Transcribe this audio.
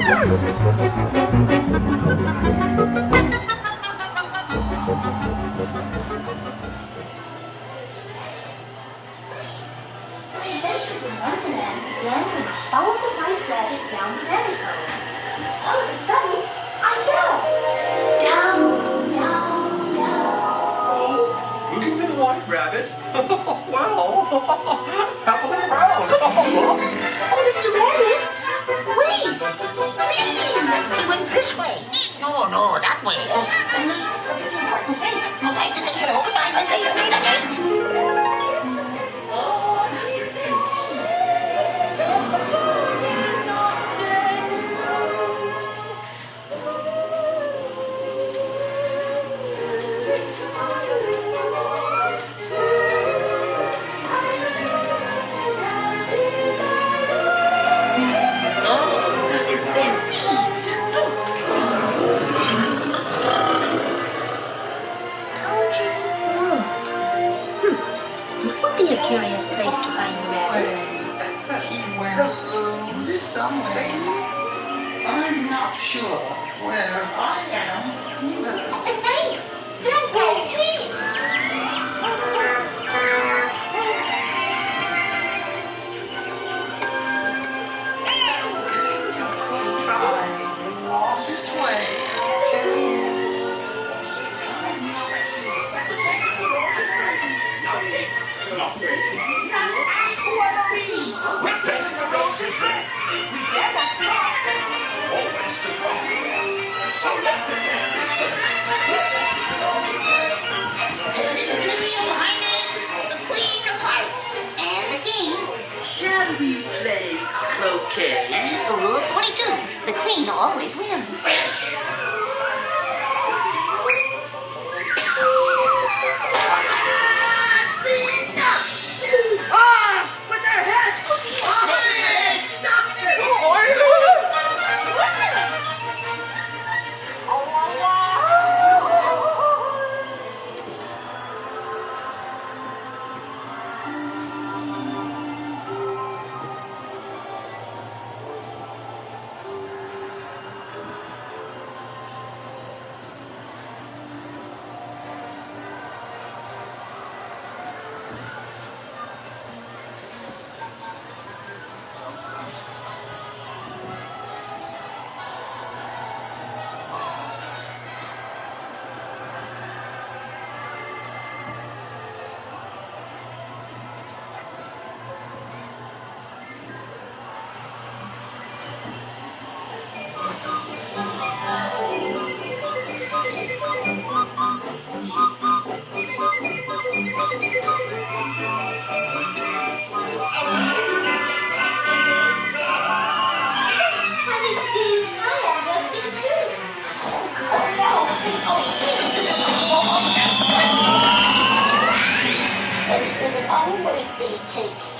Adventures in Wonderland began when I followed the white rabbit down the rabbit hole. All of a sudden, I fell. Down, down, down. Looking for the white rabbit? Well, have a look around. Oh, Mr. Rabbit, wait, please. He went this way. No, that way. I just said hello, goodbye, later. This would be a curious place to find a rabbit. He went this way. I'm not sure where I am either. Wait, don't go, please. Try this way. We're painting the roses red. We dare not stop. Always to come. So let the embers burn. Imperial Highness, the Queen of Hearts, and the King. Shall we play croquet? The rule of 42, the Queen always wins. With their head! Stop it! It was an unbirthday cake.